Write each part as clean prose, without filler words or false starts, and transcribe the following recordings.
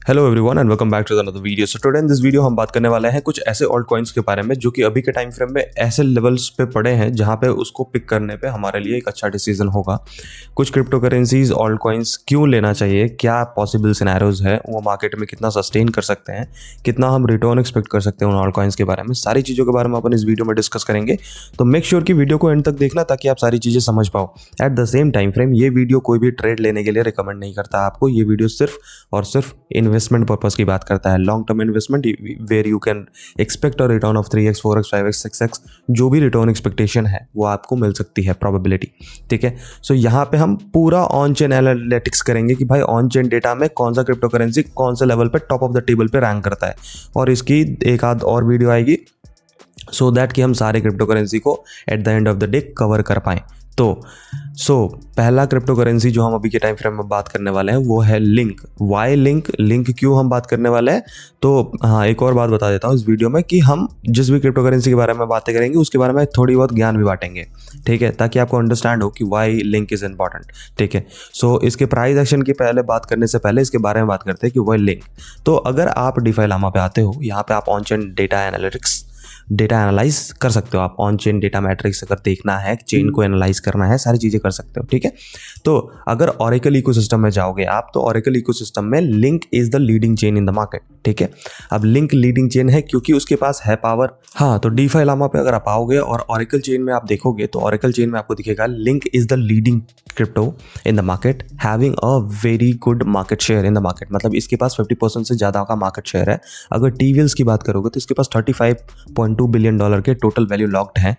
Hello everyone and welcome back to another video. So today in this video हम बात करने वाले हैं कुछ ऐसे ऑल्ट कॉइन्स के बारे में जो कि अभी के टाइम फ्रेम में ऐसे लेवल्स पे पड़े हैं जहां पे उसको पिक करने पे हमारे लिए एक अच्छा डिसीजन होगा। कुछ क्रिप्टो करेंसीज ऑल्ट कॉइन्स क्यों लेना चाहिए, क्या पॉसिबल सिनेरियोज है, वो मार्केट में कितना सस्टेन कर सकते हैं, कितना हम रिटर्न एक्सपेक्ट कर सकते हैं उन ऑल्ट कॉइन्स के बारे में, सारी चीज़ों के बारे में अपन इस वीडियो में डिस्कस करेंगे। तो मेक श्योर कि वीडियो को एंड तक देखना ताकि आप सारी चीज़ें समझ पाओ। Eight the same time frame ये वीडियो कोई भी ट्रेड लेने के लिए रिकमेंड नहीं करता आपको। ये वीडियो सिर्फ और सिर्फ इन्वेस्टमेंट पर्पस की बात करता है, long term investment where you can expect a return of 3x 4x 5x 6x, जो भी रिटर्न एक्सपेक्टेशन है वो आपको मिल सकती है प्रोबेबिलिटी। ठीक है, सो यहाँ पे हम पूरा ऑन चेन एनालिटिक्स करेंगे कि भाई ऑन चेन डेटा में कौन सा क्रिप्टो करेंसी कौन से लेवल पे टॉप ऑफ द टेबल पे रैंक करता है, और इसकी एक आध और वीडियो आएगी सो दैट कि हम सारे क्रिप्टो करेंसी को at the end of the day cover कर पाएँ। तो पहला क्रिप्टो करेंसी जो हम अभी के टाइम फ्रेम में बात करने वाले हैं वो है लिंक। वाई लिंक क्यों हम बात करने वाले हैं, तो हाँ एक और बात बता देता हूँ इस वीडियो में कि हम जिस भी क्रिप्टो करेंसी के बारे में बातें करेंगे उसके बारे में थोड़ी बहुत ज्ञान भी बांटेंगे। ठीक है, ताकि आपको अंडरस्टैंड हो कि वाई लिंक इज़ इंपॉर्टेंट। ठीक है, सो इसके प्राइस एक्शन की पहले बात करने से पहले इसके बारे में बात करते हैं कि वाई लिंक। तो अगर आप डीफाई लामा पे आते हो, यहाँ पे आप on chain data analytics data analyse कर सकते हो। आप ऑन चेन डेटा मैट्रिक्स अगर देखना है, चेन को एनालाइज करना है, सारी चीज़ें कर सकते हो। ठीक है, तो अगर ऑरेकल इकोसिस्टम में जाओगे आप, तो ऑरेकल इकोसिस्टम में link is the leading chain in the market. ठीक है, अब लिंक लीडिंग चेन है क्योंकि उसके पास है पावर। हाँ, तो डीफाई लामा पे अगर आप आओगे और ऑरेकल चेन में आप देखोगे तो ऑरेकल चेन में आपको दिखेगा link is the leading crypto in the market, having a very good market share in the market. मतलब इसके पास 50% से ज़्यादा का मार्केट शेयर है। अगर टीवीएल्स की बात करोगे तो इसके पास $35.2 बिलियन के टोटल वैल्यू लॉक्ड हैं,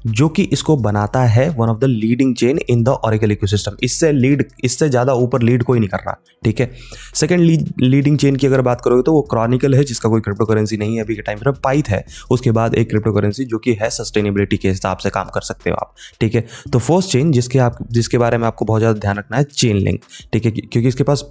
जो कि इसको बनाता है one of the leading chain in the Oracle ecosystem. इससे ज़्यादा ऊपर लीड कोई नहीं कर रहा। ठीक है, सेकंड लीडिंग चेन की अगर बात करोगे तो वो क्रॉनिकल है, जिसका कोई क्रिप्टो करेंसी नहीं है अभी के टाइम पर। पाइथ है उसके बाद एक क्रिप्टो करेंसी जो कि है सस्टेनेबिलिटी के हिसाब से काम कर सकते हो आप। ठीक है, तो फर्स्ट चेन जिसके बारे में आपको बहुत ज़्यादा ध्यान रखना है, चेन लिंक। ठीक है, क्योंकि इसके पास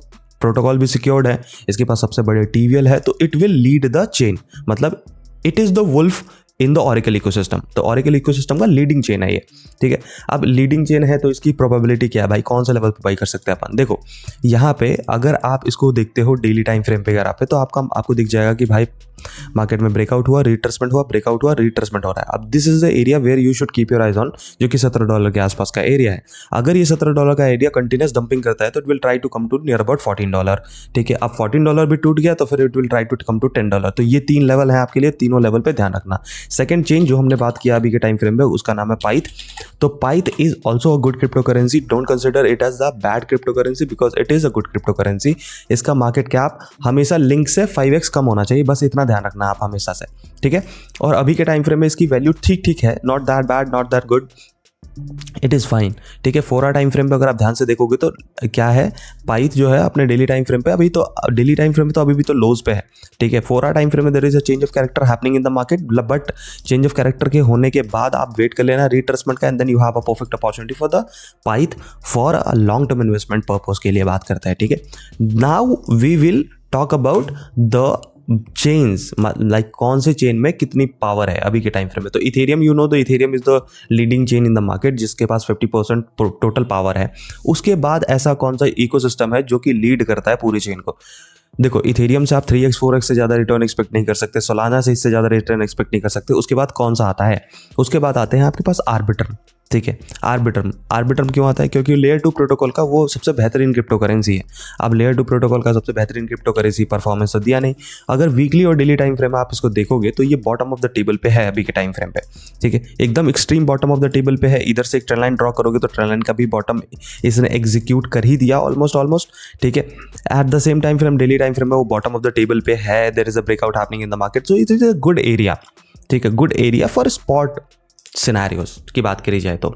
प्रोटोकॉल भी सिक्योर्ड है, इसके पास सबसे बड़े टीवीएल है, तो it will lead the chain. मतलब it is the wolf in the Oracle ecosystem. तो ऑरेकल इकोसिस्टम का लीडिंग चेन है ये। ठीक है, अब लीडिंग चेन है तो इसकी प्रोबेबिलिटी क्या है भाई, कौन सा लेवल पे बाई कर सकते हैं अपन। देखो यहाँ पे अगर आप इसको देखते हो डेली टाइम फ्रेम पे, अगर आप तो आपको दिख जाएगा कि भाई मार्केट में ब्रेकआउट हुआ, रिट्रेसमेंट हुआ, ब्रेकआउट हुआ, रिट्रेसमेंट हो रहा है। अब this is the area where you should keep your eyes on, जो कि $17 के आसपास का एरिया है। अगर ये $17 का एरिया कंटिन्यूस डंपिंग करता है तो it will try to come to near about $14। ठीक है, अब $14 भी टूट गया तो फिर it will try to come to $10। तो ये 3 लेवल है आपके लिए, तीनों लेवल पे ध्यान रखना। सेकंड चेन जो हमने बात किया अभी के टाइम फ्रेम में उसका नाम है पाइथ। तो Pyth is also a good crypto currency. Don't consider it as the bad crypto currency because it is a good crypto currency. इसका मार्केट कैप हमेशा लिंक से 5x कम होना चाहिए, बस इतना ध्यान रखना आप हमेशा से। ठीक है, और अभी के टाइम फ्रेम में इसकी वैल्यू ठीक है, not that bad, not that good, it is fine. ठीक है, 4 टाइम फ्रेम पे अगर आप ध्यान से देखोगे तो क्या है, पाइथ जो है अपने डेली टाइम फ्रेम पे अभी भी तो लोज पे है। ठीक है, 4 टाइम फ्रेम में there is a change of character happening in the market, but change of character के होने के बाद आप वेट कर लेना रिट्रेसमेंट का, and then you have a perfect opportunity for the Pyth for a long term investment purpose के लिए बात करते हैं। ठीक है, now we will talk about the chains, like कौन से चेन में कितनी पावर है अभी के टाइम फ्रेम में। तो Ethereum, you know the Ethereum is the leading chain in the market, जिसके पास 50% टोटल पावर है। उसके बाद ऐसा कौन सा इकोसिस्टम है जो कि लीड करता है पूरी चेन को। देखो इथेरियम से आप 3x 4x से ज़्यादा रिटर्न एक्सपेक्ट नहीं कर सकते, सोलाना से इससे ज़्यादा रिटर्न एक्सपेक्ट नहीं कर सकते। उसके बाद कौन सा आता है, उसके बाद आते हैं आपके पास आर्बिट्रम। ठीक है, आर्बिट्रम क्यों आता है, क्योंकि लेयर 2 प्रोटोकॉल का वो सबसे बेहतरीन क्रिप्टो करेंसी है। अब लेयर 2 प्रोटोकॉल का सबसे बेहतरीन क्रिप्टो करेंसी परफॉर्मेंस तो दिया नहीं। अगर वीकली और डेली टाइम फ्रेम में आप इसको देखोगे तो ये बॉटम ऑफ द टेबल पे है अभी के टाइम फ्रेम पे। ठीक है, एकदम extreme bottom of the table पे है। इधर से एक ट्रेंड लाइन ड्रॉ करोगे तो ट्रेंड लाइन का भी बॉटम इसने एग्जीक्यूट कर ही दिया ऑलमोस्ट। ठीक है, at the same time frame daily time frame में वो बॉटम ऑफ द टेबल पे है। There is a breakout happening in the market, so it is a good area. ठीक है, good area for spot scenarios की बात करी जाए तो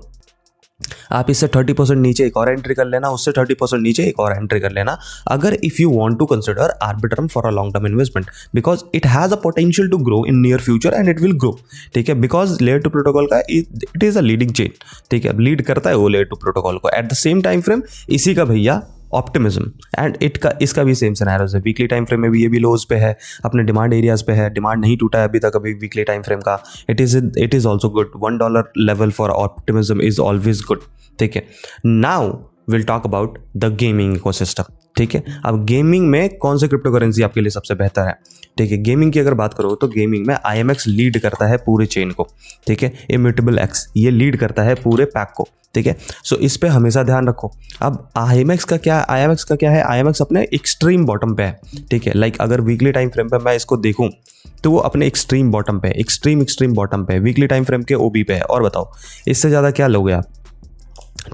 आप इससे 30% नीचे एक और एंट्री कर लेना, उससे 30% नीचे एक और एंट्री कर लेना, अगर if you want to consider Arbitrum for a long term investment, because it has a potential to grow in near future and it will grow. ठीक है, बिकॉज लेयर 2 प्रोटोकॉल का it is a leading chain. ठीक है, lead करता है वो layer 2 protocol को। At the same time frame इसी का भैया ऑप्टिमिज्म एंड इसका भी सेम सिनेरियोस है। वीकली टाइम फ्रेम में भी ये भी लोज पे है, अपने डिमांड एरियाज पे है, डिमांड नहीं टूटा है अभी तक अभी वीकली टाइम फ्रेम का। It is also good. $1 level for optimism is always good. ठीक है, now will talk about the gaming ecosystem. ठीक है, अब गेमिंग में कौन से क्रिप्टो करेंसी आपके लिए सबसे बेहतर है? ठीक है, गेमिंग की अगर बात करो तो गेमिंग में IMX लीड करता है पूरे चेन को। ठीक है, इम्यूटेबल एक्स ये लीड करता है पूरे पैक को। ठीक है, सो इस पे हमेशा ध्यान रखो। अब IMX का क्या है? IMX अपने एक्सट्रीम बॉटम पे है। ठीक है, लाइक अगर वीकली टाइम फ्रेम पे मैं इसको देखूं तो वो अपने एक्सट्रीम बॉटम पे, एक्सट्रीम बॉटम पे, वीकली टाइम फ्रेम के OB पे है। और बताओ इससे ज़्यादा क्या लोगे आप?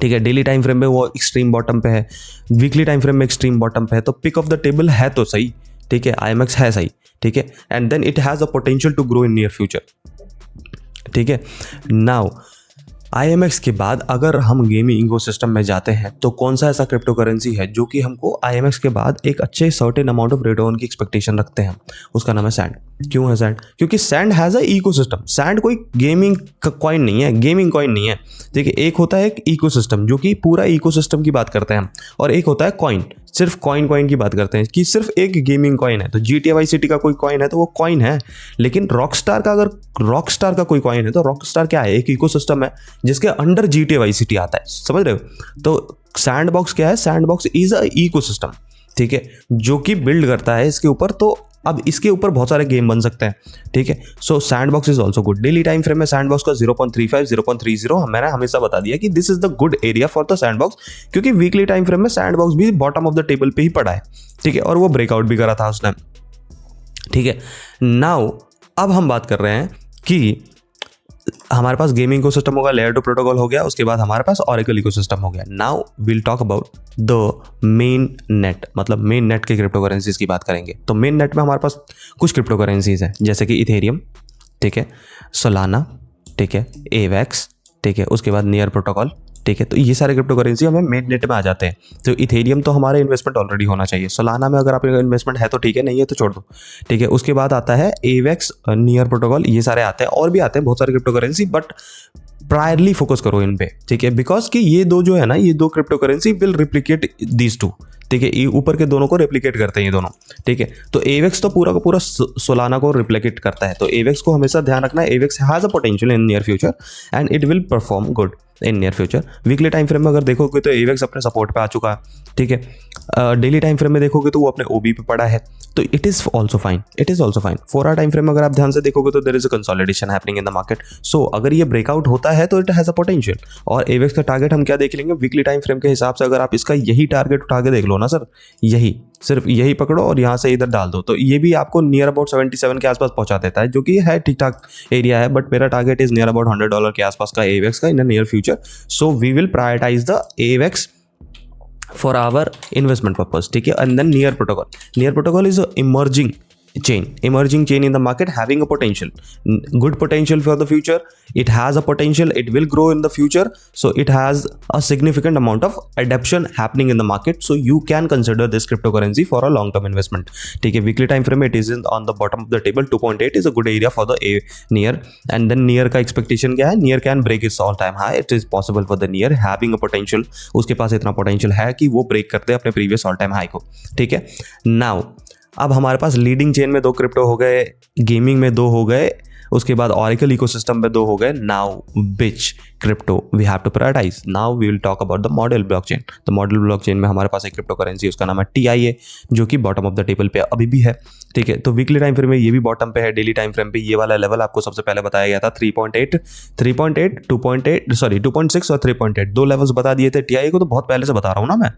ठीक है, डेली टाइम फ्रेम में वो एक्सट्रीम बॉटम पे है, वीकली टाइम फ्रेम में एक्सट्रीम बॉटम पे है, तो पिक ऑफ द टेबल है तो सही। ठीक है, IMX है सही। ठीक है, and then it has a potential to grow in near future. ठीक है, नाउ IMX के बाद अगर हम गेमिंग इकोसिस्टम में जाते हैं तो कौन सा ऐसा क्रिप्टो करेंसी है जो कि हमको IMX के बाद एक अच्छे सर्टेन अमाउंट ऑफ रिटर्न की एक्सपेक्टेशन रखते हैं? उसका नाम है सैंड। क्यों है सैंड? क्योंकि sand has a ecosystem. Sand कोई गेमिंग कॉइन नहीं है, गेमिंग कॉइन नहीं है। ठीक है, एक होता है एक इकोसिस्टम जो कि पूरा इकोसिस्टम की बात करते हैं हम, और एक होता है कॉइन, सिर्फ कॉइन की बात करते हैं कि सिर्फ एक गेमिंग कॉइन है। तो GTA Vice City का कोई कॉइन है तो वो कॉइन है, लेकिन रॉकस्टार का कोई कॉइन है तो रॉकस्टार क्या है? एक इकोसिस्टम है जिसके अंडर GTA Vice City आता है। समझ रहे हो? तो सैंडबॉक्स क्या है? Sandbox is a ecosystem. ठीक है, जो कि बिल्ड करता है इसके ऊपर, तो अब इसके ऊपर बहुत सारे गेम बन सकते हैं। ठीक है, so sandbox is also good. Daily time frame में सैंडबॉक्स का 0.35 0.30 मैंने हमेशा बता दिया कि this is the good area for the sandbox, क्योंकि वीकली टाइम फ्रेम में सैंडबॉक्स भी बॉटम ऑफ द टेबल पे ही पड़ा है। ठीक है, और वो ब्रेकआउट भी करा था उसने। ठीक है, नाउ अब हम बात कर रहे हैं कि हमारे पास गेमिंग इकोसिस्टम होगा, लेयर 2 प्रोटोकॉल हो गया, उसके बाद हमारे पास ऑरेकल इकोसिस्टम हो गया। Now will talk about the main net, मतलब मेन नेट के क्रिप्टो करेंसीज की बात करेंगे। तो मेन नेट में हमारे पास कुछ क्रिप्टो करेंसीज हैं, जैसे कि इथेरियम, ठीक है, सोलाना, ठीक है, एवेक्स, ठीक है, उसके बाद नियर प्रोटोकॉल। ठीक है, तो ये सारे क्रिप्टो करेंसी हमें मेन नेट में आ जाते हैं। तो इथेरियम तो हमारे इन्वेस्टमेंट ऑलरेडी होना चाहिए। सोलाना में अगर आपका इन्वेस्टमेंट है तो ठीक है, नहीं है तो छोड़ दो। ठीक है, उसके बाद आता है एवेक्स, नियर प्रोटोकॉल, ये सारे आते हैं, और भी आते हैं बहुत सारे crypto currency, but priorly focus करो इन पे। ठीक है, बिकॉज कि ये दो जो है ना, ये दो crypto currency will replicate these two. ठीक है, ये ऊपर के दोनों को रेप्लिकेट करते हैं ये दोनों। ठीक है, तो एवेक्स तो पूरा का पूरा सोलाना को रिप्लिकेट करता है, तो एवेक्स को हमेशा ध्यान रखना है। Avax has a potential in near future and it will perform good in near future. Weekly time frame में अगर देखोगे तो एवेक्स अपने सपोर्ट पे आ चुका है। ठीक है, डेली टाइम फ्रेम में देखोगे तो वो अपने OB पे पड़ा है, तो it is also fine. 4 hour time frame में अगर आप ध्यान से देखोगे तो there is a consolidation happening in the market. So अगर ये ब्रेकआउट होता है तो इट हैज़ अ पोटेंशियल। और एवेक्स का टारगेट हम क्या देख लेंगे? वीकली टाइम फ्रेम के हिसाब से अगर आप इसका यही टारगेट उठा के देख लो ना सर, सिर्फ यही पकड़ो और यहाँ से इधर डाल दो, तो ये भी आपको नियर अबाउट 77 के आसपास पहुंचा देता है, जो कि है ठीक ठाक एरिया है। बट मेरा टारगेट इज नियर अबाउट $100 के आसपास का एवेक्स का in the near future. So we will prioritise the Avax for our investment purpose. ठीक है, and then near protocol is a emerging chain in the market, having a potential, good potential for the future. It has a potential, it will grow in the future, so it has a significant amount of adoption happening in the market, so you can consider this cryptocurrency for a long term investment. ठीक है, weekly time frame it is on the bottom of the table, 2.8 is a good area for the near, and then near का expectation क्या है? Near can break its all time high, it is possible for the near having a potential, उसके पास इतना potential है कि वो break करते हैं अपने previous all time high को। ठीक है, now अब हमारे पास लीडिंग चेन में 2 क्रिप्टो हो गए, गेमिंग में 2 हो गए, उसके बाद ऑरेकल इकोसिस्टम में 2 हो गए। Now which crypto we have to prioritize? Now we will talk about the model blockchain. तो मॉडल ब्लॉकचेन में हमारे पास एक क्रिप्टो करेंसी, उसका नाम है TIA, जो कि बॉटम ऑफ द टेबल पे अभी भी है। ठीक है, तो वीकली टाइम फ्रेम में ये भी बॉटम पे है, डेली टाइम फ्रेम पे ये वाला लेवल आपको सबसे पहले बताया गया था 3.8, 2.6 और 3.8, 2 लेवल्स बता दिए थे। TIA को तो बहुत पहले से बता रहा हूँ ना मैं,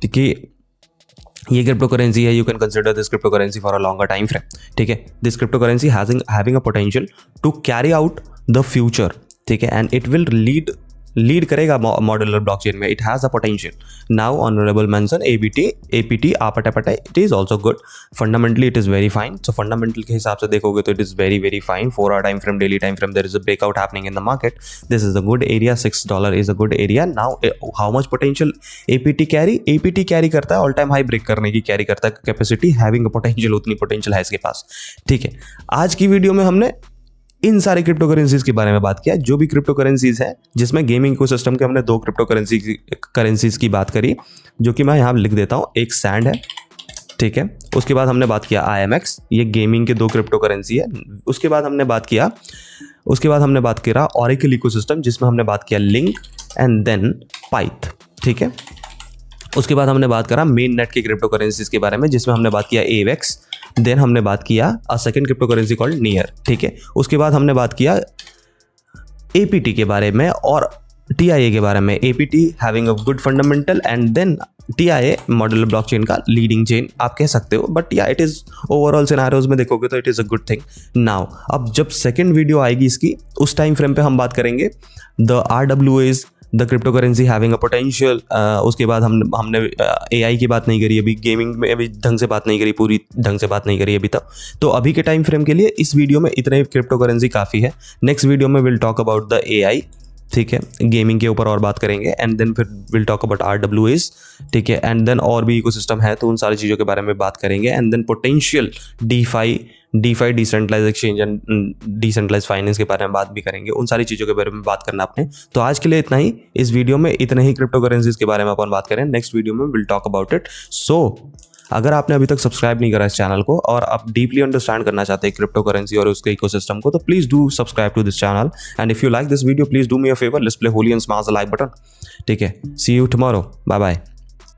ठीक है, ये क्रिप्टो करेंसी है, you can consider this crypto currency for a longer time frame. ठीक है, this crypto currency having a potential to carry out the future. ठीक है, एंड इट विल लीड करेगा मॉड्यूलर ब्लॉकचेन में, it has a potential. Now honourable mention APT आपटे it is also good. Fundamentally it is very fine. So fundamental के हिसाब से देखोगे तो it is very fine. 4 hour time frame, daily time frame, there is a breakout happening in the market, this is a good area, $6 is a good area. Now how much potential APT carry करता है? All time high break करने की carry करता है capacity, having a potential, उतनी potential है इसके पास। ठीक है, आज की वीडियो में हमने इन सारे क्रिप्टो करेंसीज के बारे में बात किया, जो भी क्रिप्टो करेंसीज है, जिसमें गेमिंग इकोसिस्टम के हमने 2 क्रिप्टो करेंसीज की बात करी, जो कि मैं यहाँ लिख देता हूँ। एक सैंड है, ठीक है, उसके बाद हमने बात किया IMX, ये गेमिंग के 2 क्रिप्टो करेंसी है। उसके बाद हमने बात किया ऑरेकल इकोसिस्टम, जिसमें हमने बात किया लिंक एंड देन पाइथ। ठीक है, उसके बाद हमने बात करा मेन नेट की क्रिप्टो करेंसीज के बारे में, जिसमें हमने बात किया AVAX, देन हमने बात किया a second crypto currency called near, ठीक है। उसके बाद हमने बात किया APT के बारे में और TIA के बारे में। APT having a good fundamental and then TIA model blockchain का लीडिंग चेन आप कह सकते हो, बट या इट इज ओवरऑल सिनेरियोज में देखोगे तो it is a good thing. Now अब जब सेकंड वीडियो आएगी इसकी, उस टाइम फ्रेम पे हम बात करेंगे the RWAs, the crypto currency having a potential. उसके बाद हमने AI की बात नहीं करी अभी, गेमिंग में अभी ढंग से बात नहीं करी, पूरी ढंग से बात नहीं करी अभी तक। तो अभी के टाइम फ्रेम के लिए इस वीडियो में इतने क्रिप्टो करेंसी काफ़ी है। नेक्स्ट वीडियो में will talk about the AI, ठीक है, गेमिंग के ऊपर और बात करेंगे, एंड देन फिर विल टॉक अबाउट RWAs, ठीक है, एंड देन और भी इकोसिस्टम है तो उन सारी चीज़ों के बारे में बात करेंगे, and then potential DeFi decentralize exchange and decentralize finance के बारे में बात भी करेंगे। उन सारी चीज़ों के बारे में बात करना आपने। तो आज के लिए इतना ही, इस वीडियो में इतने ही क्रिप्टो करेंसीज के बारे में अपन बात करें। नेक्स्ट वीडियो में विल टॉक अबाउट इट। सो अगर आपने अभी तक सब्सक्राइब नहीं करा इस चैनल को और आप डीपली अंडरस्टैंड करना चाहते हैं क्रिप्टो करेंसी और उसके इकोसिस्टम को, तो please do subscribe to this channel, and if you like this video please do me a favour, let's play Holi and smash the like button, ठीक है। See you tomorrow, bye bye.